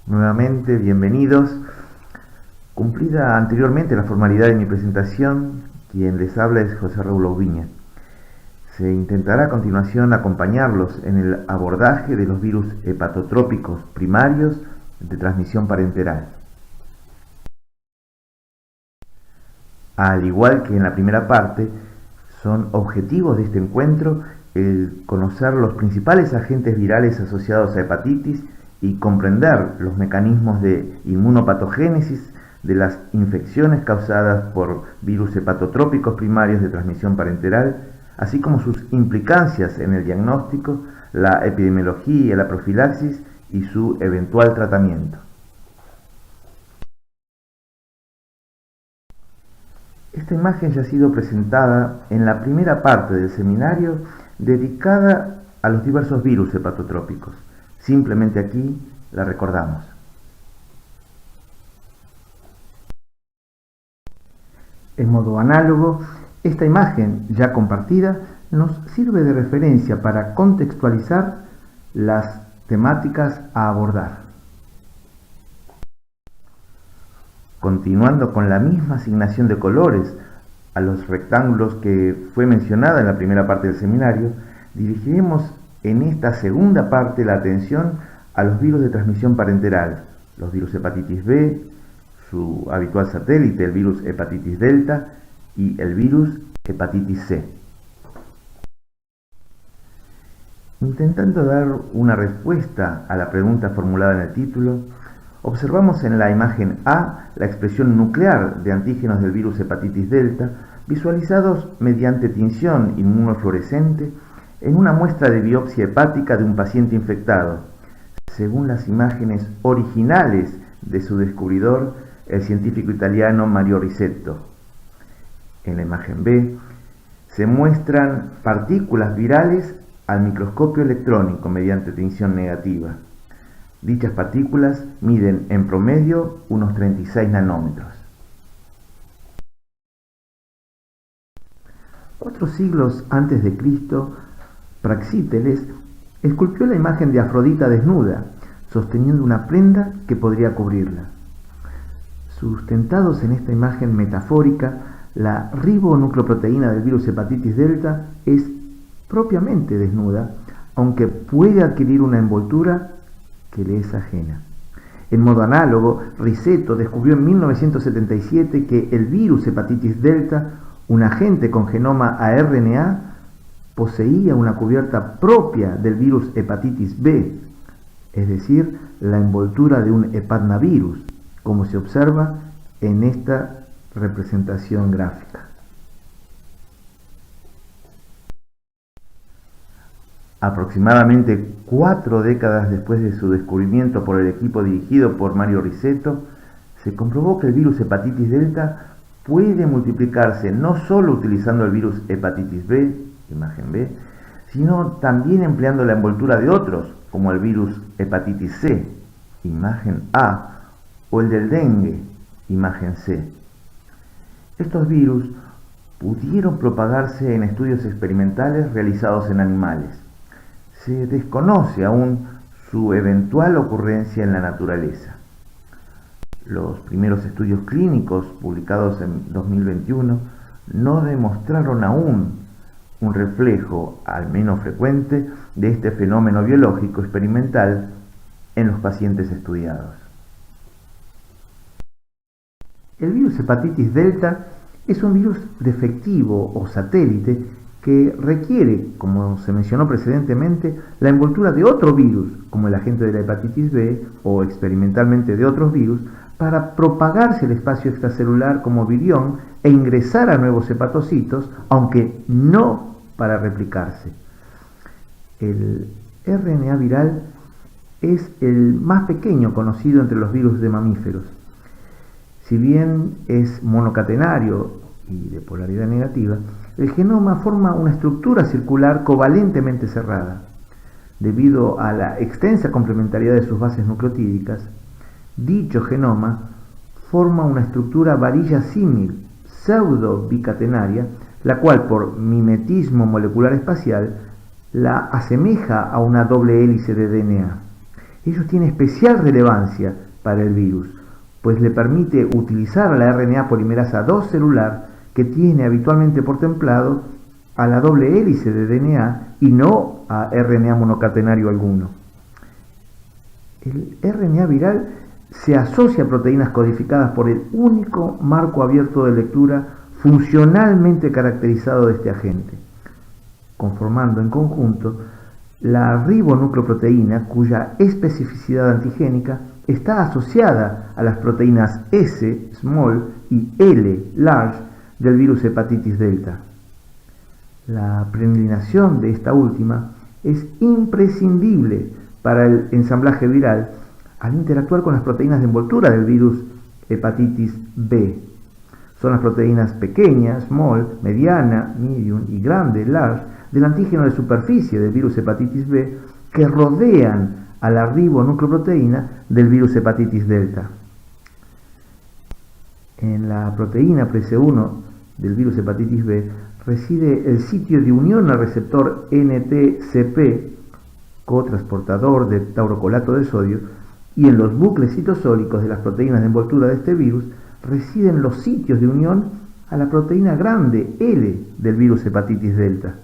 Nuevamente, bienvenidos. Cumplida anteriormente la formalidad de mi presentación, quien les habla es José Raúl Aubiña. Se intentará a continuación acompañarlos en el abordaje de los virus hepatotrópicos primarios de transmisión parenteral. Al igual que en la primera parte, son objetivos de este encuentro el conocer los principales agentes virales asociados a hepatitis y comprender los mecanismos de inmunopatogénesis de las infecciones causadas por virus hepatotrópicos primarios de transmisión parenteral, así como sus implicancias en el diagnóstico, la epidemiología, la profilaxis y su eventual tratamiento. Esta imagen ya ha sido presentada en la primera parte del seminario dedicada a los diversos virus hepatotrópicos. Simplemente aquí la recordamos. En modo análogo, esta imagen ya compartida nos sirve de referencia para contextualizar las temáticas a abordar. Continuando con la misma asignación de colores a los rectángulos que fue mencionada en la primera parte del seminario, dirigiremos en esta segunda parte la atención a los virus de transmisión parenteral, los virus hepatitis B, su habitual satélite, el virus hepatitis delta, y el virus hepatitis C. Intentando dar una respuesta a la pregunta formulada en el título, observamos en la imagen A la expresión nuclear de antígenos del virus hepatitis delta visualizados mediante tinción inmunofluorescente en una muestra de biopsia hepática de un paciente infectado, según las imágenes originales de su descubridor, el científico italiano Mario Risetto. En la imagen B se muestran partículas virales al microscopio electrónico mediante tinción negativa. Dichas partículas miden en promedio unos 36 nanómetros. Otros siglos antes de Cristo, Praxíteles esculpió la imagen de Afrodita desnuda, sosteniendo una prenda que podría cubrirla. Sustentados en esta imagen metafórica, la ribonucleoproteína del virus hepatitis delta es propiamente desnuda, aunque puede adquirir una envoltura que le es ajena. En modo análogo, Risetto descubrió en 1977 que el virus hepatitis delta, un agente con genoma aRNA, poseía una cubierta propia del virus hepatitis B, es decir, la envoltura de un hepatnavirus, como se observa en esta representación gráfica. Aproximadamente 4 décadas después de su descubrimiento por el equipo dirigido por Mario Risetto, se comprobó que el virus hepatitis delta puede multiplicarse no solo utilizando el virus hepatitis B, imagen B, sino también empleando la envoltura de otros, como el virus hepatitis C, imagen A, o el del dengue, imagen C. Estos virus pudieron propagarse en estudios experimentales realizados en animales. Se desconoce aún su eventual ocurrencia en la naturaleza. Los primeros estudios clínicos publicados en 2021 no demostraron aún un reflejo, al menos frecuente, de este fenómeno biológico experimental en los pacientes estudiados. El virus hepatitis delta es un virus defectivo o satélite que requiere, como se mencionó precedentemente, la envoltura de otro virus, como el agente de la hepatitis B o experimentalmente de otros virus, para propagarse el espacio extracelular como virión e ingresar a nuevos hepatocitos, aunque no para replicarse. El RNA viral es el más pequeño conocido entre los virus de mamíferos. Si bien es monocatenario y de polaridad negativa, el genoma forma una estructura circular covalentemente cerrada. Debido a la extensa complementariedad de sus bases nucleotídicas, dicho genoma forma una estructura varilla símil, pseudo-bicatenaria, la cual por mimetismo molecular espacial la asemeja a una doble hélice de DNA. Ello tiene especial relevancia para el virus, pues le permite utilizar a la RNA polimerasa 2 celular, que tiene habitualmente por templado a la doble hélice de DNA y no a RNA monocatenario alguno. El RNA viral se asocia a proteínas codificadas por el único marco abierto de lectura funcionalmente caracterizado de este agente, conformando en conjunto la ribonucleoproteína, cuya especificidad antigénica está asociada a las proteínas S, small, y L, large, del virus hepatitis delta. La prenilinación de esta última es imprescindible para el ensamblaje viral al interactuar con las proteínas de envoltura del virus hepatitis B. Son las proteínas pequeñas, small, mediana, medium y grande, large, del antígeno de superficie del virus hepatitis B que rodean a la ribonucleoproteína del virus hepatitis delta. En la proteína PC1 del virus hepatitis B reside el sitio de unión al receptor NTCP, cotransportador de taurocolato de sodio, y en los bucles citosólicos de las proteínas de envoltura de este virus residen los sitios de unión a la proteína grande L del virus hepatitis delta.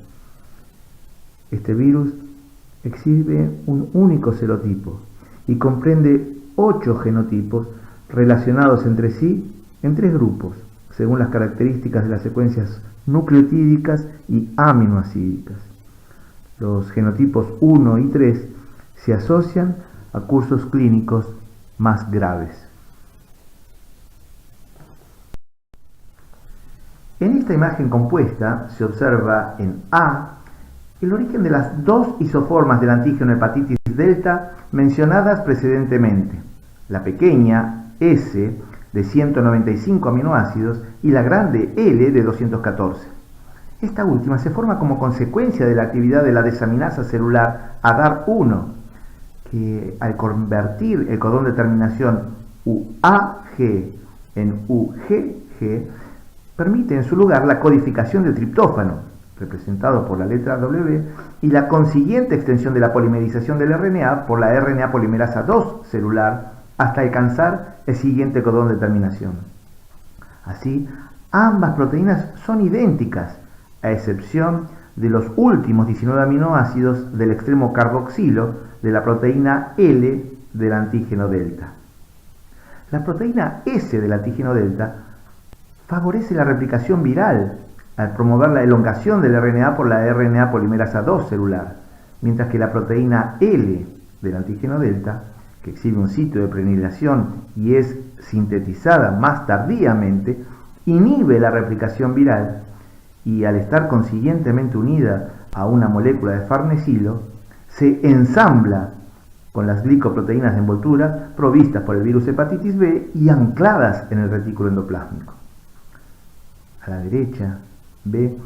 Este virus exhibe un único serotipo y comprende 8 genotipos relacionados entre sí en 3 grupos, según las características de las secuencias nucleotídicas y aminoacídicas. Los genotipos 1 y 3 se asocian a cursos clínicos más graves. En esta imagen compuesta se observa en A el origen de las 2 isoformas del antígeno hepatitis delta mencionadas precedentemente, la pequeña S de 195 aminoácidos y la grande L de 214. Esta última se forma como consecuencia de la actividad de la desaminasa celular ADAR1, que al convertir el codón de terminación UAG en UGG, permite en su lugar la codificación del triptófano, representado por la letra W, y la consiguiente extensión de la polimerización del RNA por la RNA polimerasa 2 celular hasta alcanzar el siguiente codón de terminación. Así, ambas proteínas son idénticas, a excepción de los últimos 19 aminoácidos del extremo carboxilo de la proteína L del antígeno delta. La proteína S del antígeno delta favorece la replicación viral al promover la elongación del RNA por la RNA polimerasa 2 celular, mientras que la proteína L del antígeno delta, que exhibe un sitio de prenilización y es sintetizada más tardíamente, inhibe la replicación viral y, al estar consiguientemente unida a una molécula de farnesilo, se ensambla con las glicoproteínas de envoltura provistas por el virus hepatitis B y ancladas en el retículo endoplásmico. A la derecha, B,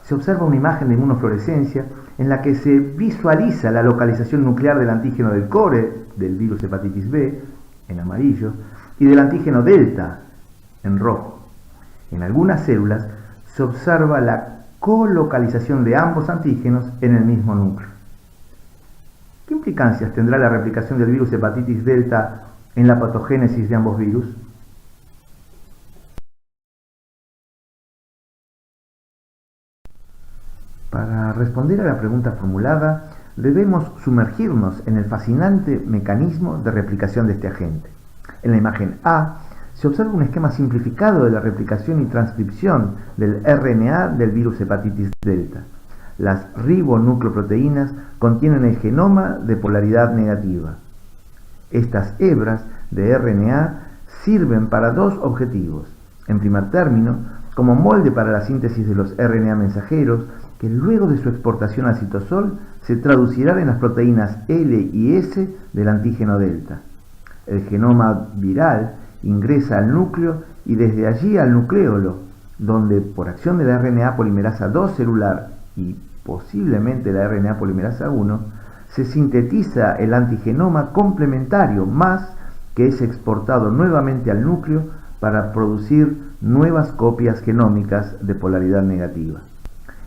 se observa una imagen de inmunofluorescencia en la que se visualiza la localización nuclear del antígeno del core del virus hepatitis B, en amarillo, y del antígeno delta, en rojo. En algunas células se observa la colocalización de ambos antígenos en el mismo núcleo. ¿Qué implicancias tendrá la replicación del virus hepatitis delta en la patogénesis de ambos virus? Para responder a la pregunta formulada, debemos sumergirnos en el fascinante mecanismo de replicación de este agente. En la imagen A se observa un esquema simplificado de la replicación y transcripción del RNA del virus hepatitis delta. Las ribonucleoproteínas contienen el genoma de polaridad negativa. Estas hebras de RNA sirven para 2 objetivos. En primer término, como molde para la síntesis de los RNA mensajeros, que luego de su exportación al citosol se traducirán en las proteínas L y S del antígeno delta. El genoma viral ingresa al núcleo y desde allí al nucleolo, donde por acción de la RNA polimerasa 2 celular y posiblemente la RNA polimerasa 1, se sintetiza el antigenoma complementario más, que es exportado nuevamente al núcleo para producir nuevas copias genómicas de polaridad negativa.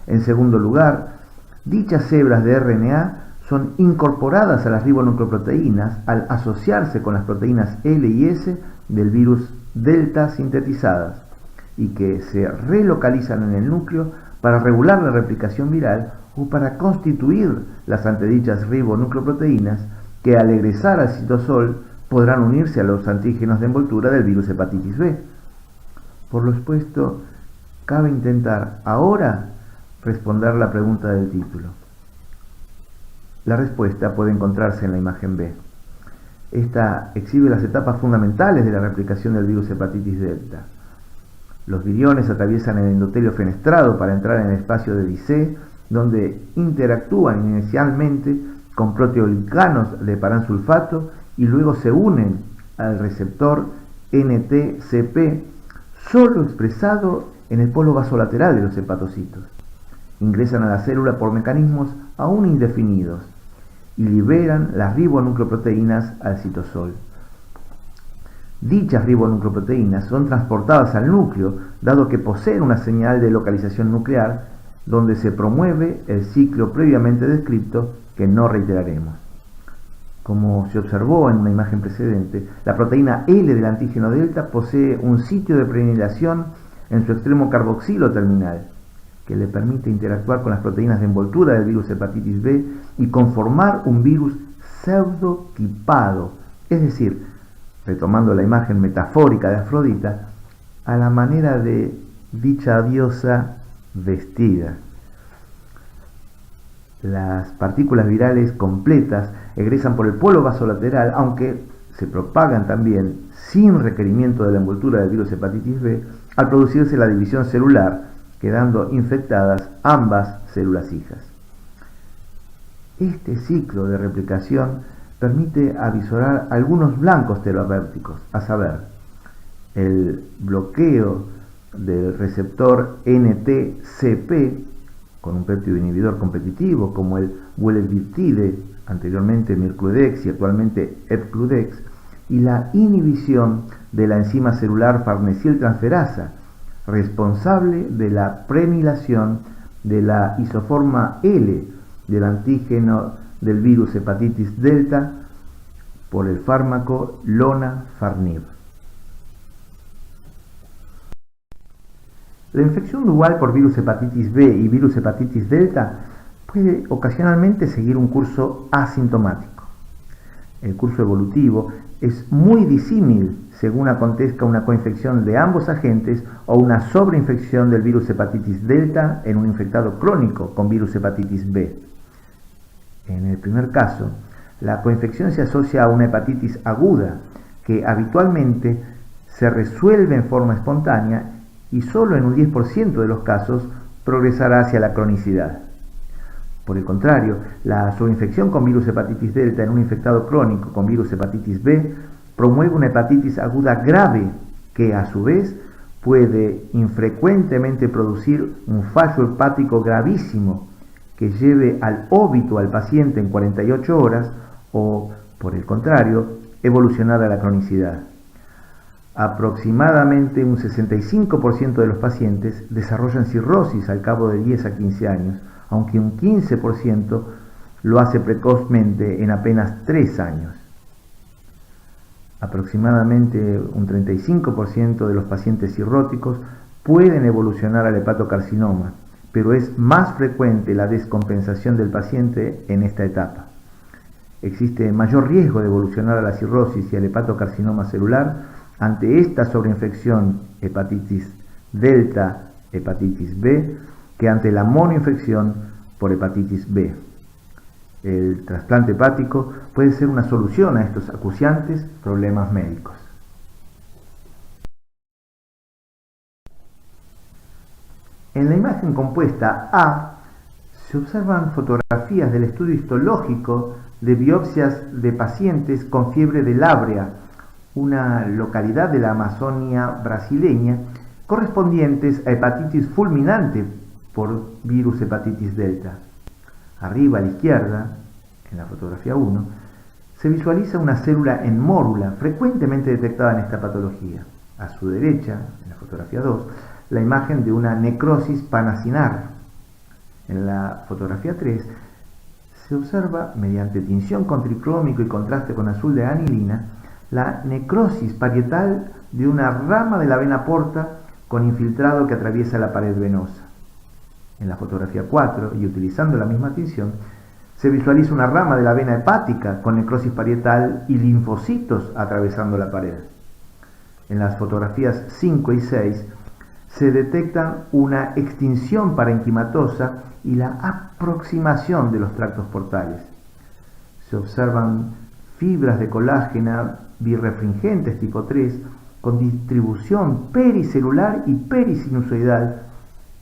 En segundo lugar, dichas hebras de RNA son incorporadas a las ribonucleoproteínas al asociarse con las proteínas L y S del virus delta sintetizadas y que se relocalizan en el núcleo para regular la replicación viral o para constituir las antedichas ribonucleoproteínas que al egresar al citosol podrán unirse a los antígenos de envoltura del virus hepatitis B. Por lo expuesto, cabe intentar ahora responder la pregunta del título. La respuesta puede encontrarse en la imagen B. Esta exhibe las etapas fundamentales de la replicación del virus hepatitis delta. Los viriones atraviesan el endotelio fenestrado para entrar en el espacio de Dicé, donde interactúan inicialmente con proteoglicanos de paransulfato y luego se unen al receptor NTCP, solo expresado en el polo vasolateral de los hepatocitos. Ingresan a la célula por mecanismos aún indefinidos y liberan las ribonucleoproteínas al citosol. Dichas ribonucleoproteínas son transportadas al núcleo, dado que poseen una señal de localización nuclear, donde se promueve el ciclo previamente descrito que no reiteraremos. Como se observó en una imagen precedente, la proteína L del antígeno delta posee un sitio de preanilación en su extremo carboxilo terminal, que le permite interactuar con las proteínas de envoltura del virus hepatitis B y conformar un virus pseudoquipado, es decir, retomando la imagen metafórica de Afrodita, a la manera de dicha diosa vestida. Las partículas virales completas egresan por el polo vasolateral, aunque se propagan también sin requerimiento de la envoltura del virus hepatitis B al producirse la división celular, quedando infectadas ambas células hijas. Este ciclo de replicación permite avisorar algunos blancos terapéuticos, a saber, el bloqueo del receptor NTCP con un péptido inhibidor competitivo como el bulevirtide, anteriormente Mircludex y actualmente Epcludex, y la inhibición de la enzima celular farnesiltransferasa, responsable de la preanilación de la isoforma L del antígeno del virus hepatitis delta por el fármaco lonafarnib. La infección dual por virus hepatitis B y virus hepatitis delta puede ocasionalmente seguir un curso asintomático. El curso evolutivo es muy disímil según acontezca una coinfección de ambos agentes o una sobreinfección del virus hepatitis delta en un infectado crónico con virus hepatitis B. En el primer caso, la coinfección se asocia a una hepatitis aguda que habitualmente se resuelve en forma espontánea y solo en un 10% de los casos progresará hacia la cronicidad. Por el contrario, la sobreinfección con virus hepatitis delta en un infectado crónico con virus hepatitis B promueve una hepatitis aguda grave que, a su vez, puede infrecuentemente producir un fallo hepático gravísimo que lleve al óbito al paciente en 48 horas o, por el contrario, evolucionar a la cronicidad. Aproximadamente un 65% de los pacientes desarrollan cirrosis al cabo de 10 a 15 años, aunque un 15% lo hace precozmente en apenas 3 años. Aproximadamente un 35% de los pacientes cirróticos pueden evolucionar al hepatocarcinoma, pero es más frecuente la descompensación del paciente en esta etapa. Existe mayor riesgo de evolucionar a la cirrosis y al hepatocarcinoma celular ante esta sobreinfección hepatitis delta, hepatitis B, que ante la monoinfección por hepatitis B. El trasplante hepático puede ser una solución a estos acuciantes problemas médicos. En la imagen compuesta A se observan fotografías del estudio histológico de biopsias de pacientes con fiebre de Lábrea, una localidad de la Amazonia brasileña, correspondientes a hepatitis fulminante por virus hepatitis delta. Arriba a la izquierda, en la fotografía 1, se visualiza una célula en mórula frecuentemente detectada en esta patología. A su derecha, en la fotografía 2, la imagen de una necrosis panacinar. En la fotografía 3 se observa, mediante tinción con tricrómico y contraste con azul de anilina, la necrosis parietal de una rama de la vena porta con infiltrado que atraviesa la pared venosa. En la fotografía 4, y utilizando la misma tinción, se visualiza una rama de la vena hepática con necrosis parietal y linfocitos atravesando la pared. En las fotografías 5 y 6 se detectan una extinción parenquimatosa y la aproximación de los tractos portales. Se observan fibras de colágena birrefringentes tipo 3 con distribución pericelular y perisinusoidal.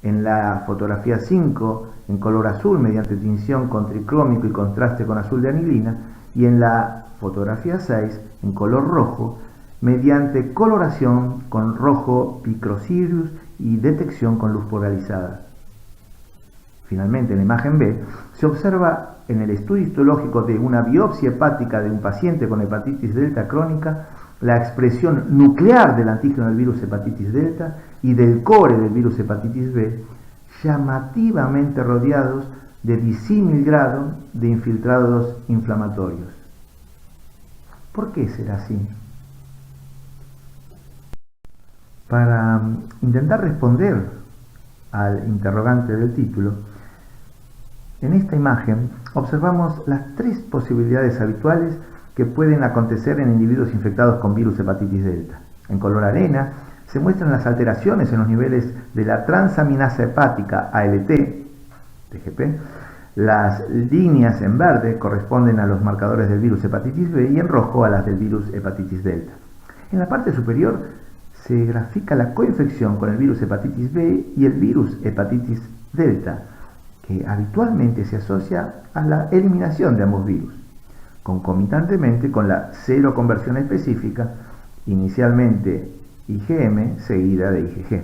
En la fotografía 5 en color azul mediante tinción con tricrómico y contraste con azul de anilina, y en la fotografía 6 en color rojo mediante coloración con rojo picrocirrus y detección con luz polarizada. Finalmente, en la imagen B, se observa en el estudio histológico de una biopsia hepática de un paciente con hepatitis delta crónica la expresión nuclear del antígeno del virus hepatitis delta y del core del virus hepatitis B, llamativamente rodeados de disímil grado de infiltrados inflamatorios. ¿Por qué será así? Para intentar responder al interrogante del título, en esta imagen observamos las tres posibilidades habituales que pueden acontecer en individuos infectados con virus hepatitis delta. En color arena se muestran las alteraciones en los niveles de la transaminasa hepática ALT, TGP. Las líneas en verde corresponden a los marcadores del virus hepatitis B y en rojo a las del virus hepatitis delta. En la parte superior se grafica la coinfección con el virus hepatitis B y el virus hepatitis delta, que habitualmente se asocia a la eliminación de ambos virus, concomitantemente con la seroconversión específica, inicialmente IgM seguida de IgG.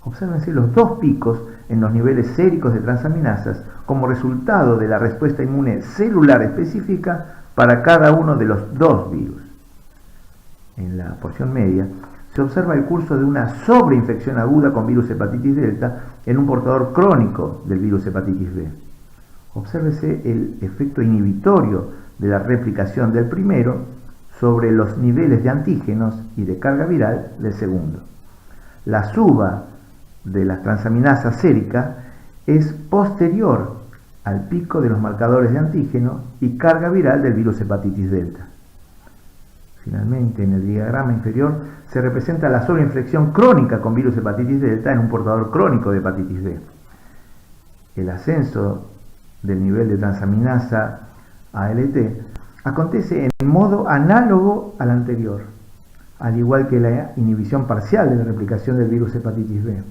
Obsérvense los dos picos en los niveles séricos de transaminasas como resultado de la respuesta inmune celular específica para cada uno de los dos virus. En la porción media se observa el curso de una sobreinfección aguda con virus hepatitis delta en un portador crónico del virus hepatitis B. Obsérvese el efecto inhibitorio de la replicación del primero sobre los niveles de antígenos y de carga viral del segundo. La suba de la transaminasa sérica es posterior al pico de los marcadores de antígeno y carga viral del virus hepatitis delta. Finalmente, en el diagrama inferior se representa la sobreinfección crónica con virus hepatitis delta en un portador crónico de hepatitis B. El ascenso del nivel de transaminasa ALT acontece en modo análogo al anterior, al igual que la inhibición parcial de la replicación del virus hepatitis B.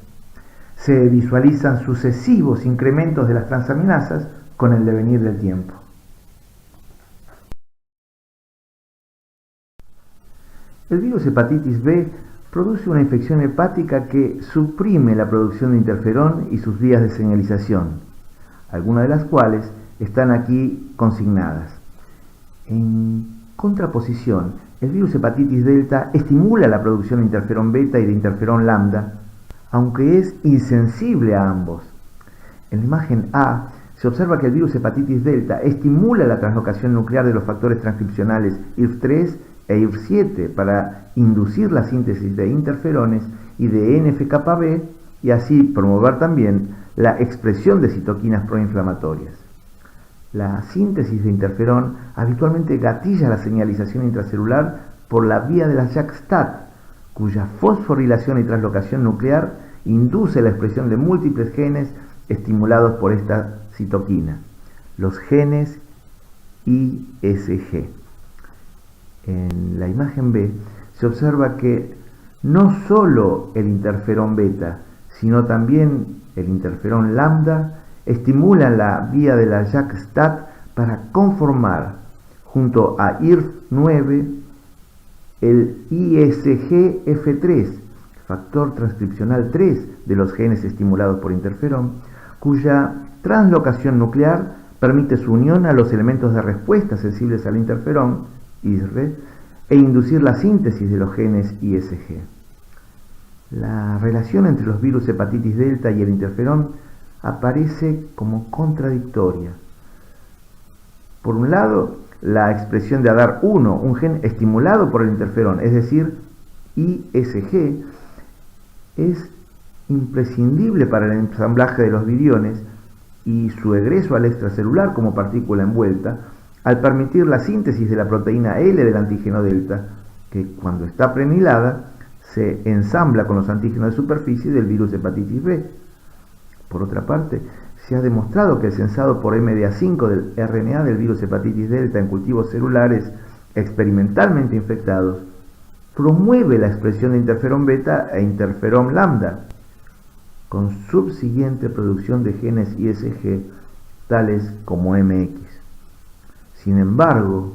Se visualizan sucesivos incrementos de las transaminasas con el devenir del tiempo. El virus hepatitis B produce una infección hepática que suprime la producción de interferón y sus vías de señalización, algunas de las cuales están aquí consignadas. En contraposición, el virus hepatitis delta estimula la producción de interferón beta y de interferón lambda, aunque es insensible a ambos. En la imagen A se observa que el virus hepatitis delta estimula la translocación nuclear de los factores transcripcionales IRF3 e IRF7 para inducir la síntesis de interferones y de NF-κB y así promover también la expresión de citoquinas proinflamatorias. La síntesis de interferón habitualmente gatilla la señalización intracelular por la vía de la JAK-STAT, cuya fosforilación y translocación nuclear induce la expresión de múltiples genes estimulados por esta citoquina, los genes ISG. En la imagen B se observa que no solo el interferón beta, sino también el interferón lambda estimulan la vía de la JAK-STAT para conformar, junto a IRF9, el ISGF3, factor transcripcional 3 de los genes estimulados por interferón, cuya translocación nuclear permite su unión a los elementos de respuesta sensibles al interferón, ISRE, e inducir la síntesis de los genes ISG. La relación entre los virus hepatitis delta y el interferón aparece como contradictoria. Por un lado, la expresión de ADAR1, un gen estimulado por el interferón, es decir, ISG, es imprescindible para el ensamblaje de los viriones y su egreso al extracelular como partícula envuelta, al permitir la síntesis de la proteína L del antígeno delta, que cuando está prenilada se ensambla con los antígenos de superficie del virus de hepatitis B. Por otra parte, se ha demostrado que el sensado por MDA5 del RNA del virus hepatitis delta en cultivos celulares experimentalmente infectados promueve la expresión de interferón beta e interferón lambda, con subsiguiente producción de genes ISG tales como MX. Sin embargo,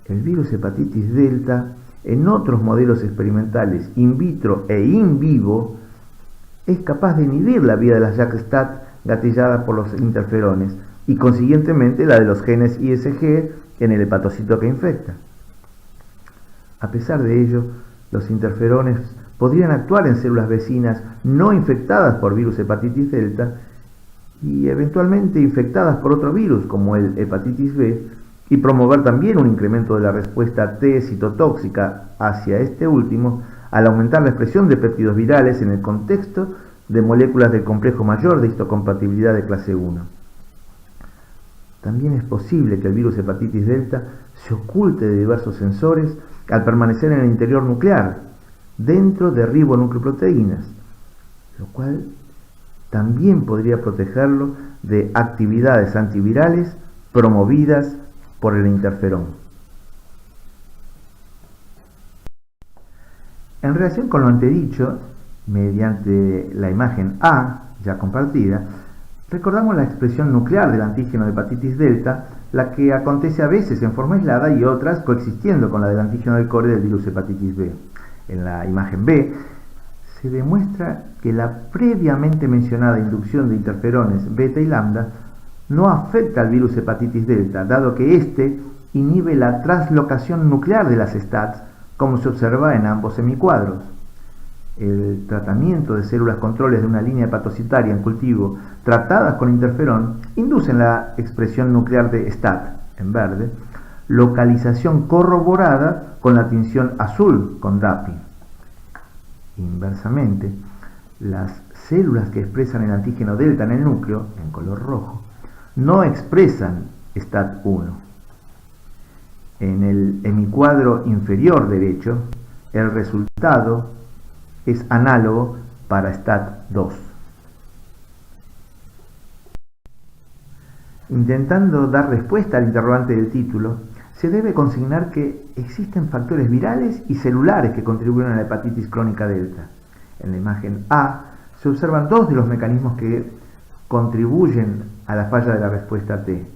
el virus hepatitis delta en otros modelos experimentales in vitro e in vivo es capaz de inhibir la vía de las JAK-STAT gatillada por los interferones y consiguientemente la de los genes ISG en el hepatocito que infecta. A pesar de ello, los interferones podrían actuar en células vecinas no infectadas por virus hepatitis delta y eventualmente infectadas por otro virus como el hepatitis B y promover también un incremento de la respuesta T citotóxica hacia este último al aumentar la expresión de péptidos virales en el contexto de moléculas del complejo mayor de histocompatibilidad de clase 1. También es posible que el virus hepatitis delta se oculte de diversos sensores al permanecer en el interior nuclear, dentro de ribonucleoproteínas, lo cual también podría protegerlo de actividades antivirales promovidas por el interferón. En relación con lo antedicho, mediante la imagen A, ya compartida, recordamos la expresión nuclear del antígeno de hepatitis delta, la que acontece a veces en forma aislada y otras coexistiendo con la del antígeno del core del virus hepatitis B. En la imagen B, se demuestra que la previamente mencionada inducción de interferones beta y lambda no afecta al virus hepatitis delta, dado que éste inhibe la translocación nuclear de las STATs, como se observa en ambos semicuadros. El tratamiento de células controles de una línea hepatocitaria en cultivo tratadas con interferón inducen la expresión nuclear de STAT, en verde, localización corroborada con la tinción azul con DAPI. Inversamente, las células que expresan el antígeno delta en el núcleo, en color rojo, no expresan STAT1. En el hemicuadro inferior derecho, el resultado es análogo para STAT2. Intentando dar respuesta al interrogante del título, se debe consignar que existen factores virales y celulares que contribuyen a la hepatitis crónica delta. En la imagen A se observan dos de los mecanismos que contribuyen a la falla de la respuesta T.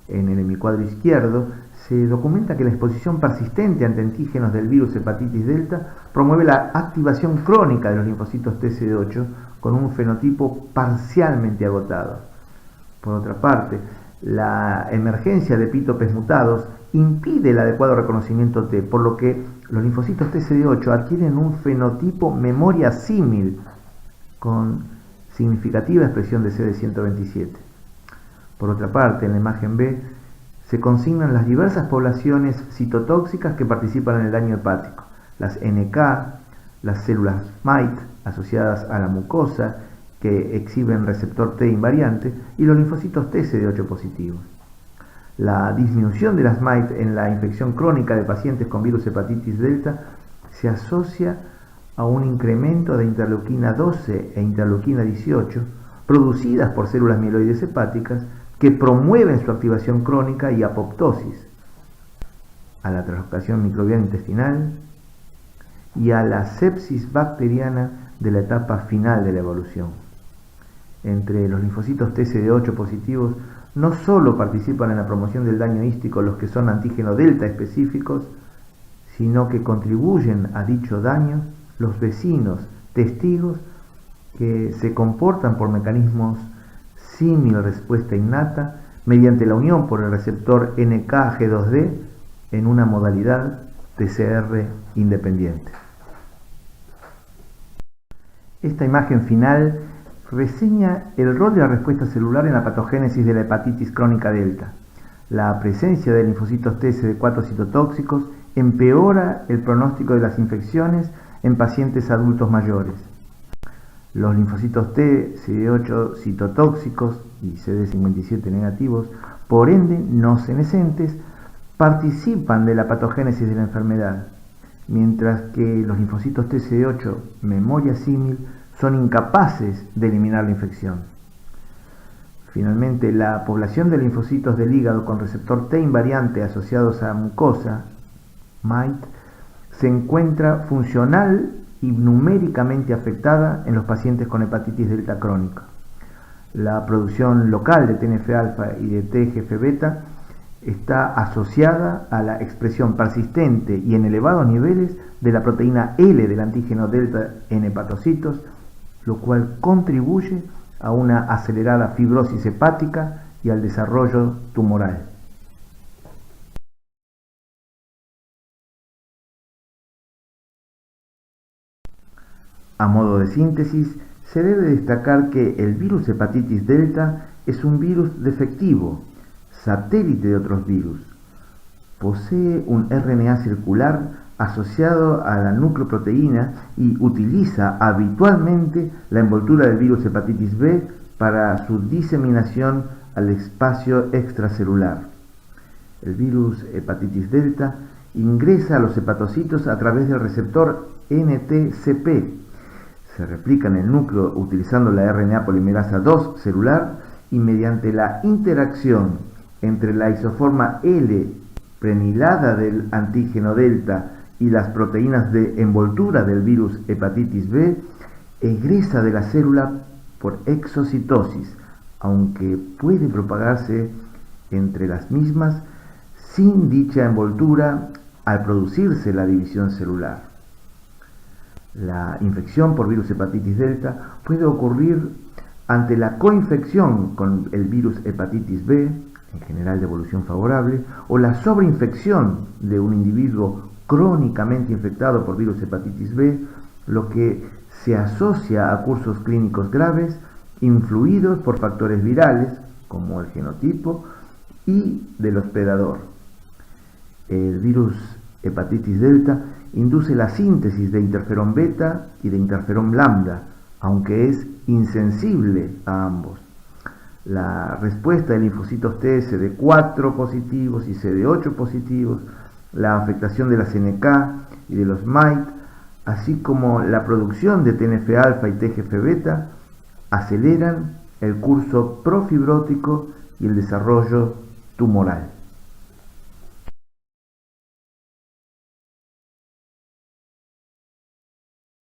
En el hemicuadro izquierdo se documenta que la exposición persistente ante antígenos del virus hepatitis delta promueve la activación crónica de los linfocitos TCD8 con un fenotipo parcialmente agotado. Por otra parte, la emergencia de epítopes mutados impide el adecuado reconocimiento T, por lo que los linfocitos TCD8 adquieren un fenotipo memoria símil con significativa expresión de CD127. Por otra parte, en la imagen B se consignan las diversas poblaciones citotóxicas que participan en el daño hepático, las NK, las células MAIT asociadas a la mucosa que exhiben receptor T invariante y los linfocitos TCD8 positivos. La disminución de las MAIT en la infección crónica de pacientes con virus hepatitis delta se asocia a un incremento de interleuquina 12 e interleuquina 18 producidas por células mieloides hepáticas que promueven su activación crónica y apoptosis, a la translocación microbiana intestinal y a la sepsis bacteriana de la etapa final de la evolución. Entre los linfocitos TCD8 positivos no solo participan en la promoción del daño hístico los que son antígeno delta específicos, sino que contribuyen a dicho daño los vecinos testigos que se comportan por mecanismos símil respuesta innata mediante la unión por el receptor NKG2D en una modalidad TCR independiente. Esta imagen final reseña el rol de la respuesta celular en la patogénesis de la hepatitis crónica delta. La presencia de linfocitos T CD4 citotóxicos empeora el pronóstico de las infecciones en pacientes adultos mayores. Los linfocitos T CD8 citotóxicos y CD57 negativos, por ende no senescentes, participan de la patogénesis de la enfermedad, mientras que los linfocitos T CD8 memoria símil son incapaces de eliminar la infección. Finalmente, la población de linfocitos del hígado con receptor T invariante asociados a mucosa, MITE, se encuentra funcional y numéricamente afectada en los pacientes con hepatitis delta crónica. La producción local de TNF-alfa y de TGF-beta está asociada a la expresión persistente y en elevados niveles de la proteína L del antígeno delta en hepatocitos, lo cual contribuye a una acelerada fibrosis hepática y al desarrollo tumoral. A modo de síntesis, se debe destacar que el virus hepatitis delta es un virus defectivo, satélite de otros virus. Posee un RNA circular asociado a la nucleoproteína y utiliza habitualmente la envoltura del virus hepatitis B para su diseminación al espacio extracelular. El virus hepatitis delta ingresa a los hepatocitos a través del receptor NTCP. Se replica en el núcleo utilizando la RNA polimerasa 2 celular y mediante la interacción entre la isoforma L prenilada del antígeno delta y las proteínas de envoltura del virus hepatitis B, egresa de la célula por exocitosis, aunque puede propagarse entre las mismas sin dicha envoltura al producirse la división celular. La infección por virus hepatitis delta puede ocurrir ante la coinfección con el virus hepatitis B, en general de evolución favorable, o la sobreinfección de un individuo crónicamente infectado por virus hepatitis B, lo que se asocia a cursos clínicos graves influidos por factores virales, como el genotipo, y del hospedador. El virus hepatitis delta induce la síntesis de interferón beta y de interferón lambda, aunque es insensible a ambos. La respuesta de linfocitos T CD4 positivos y CD8 positivos, la afectación de la CNK y de los MITE, así como la producción de TNF-alfa y TGF-beta, aceleran el curso profibrótico y el desarrollo tumoral.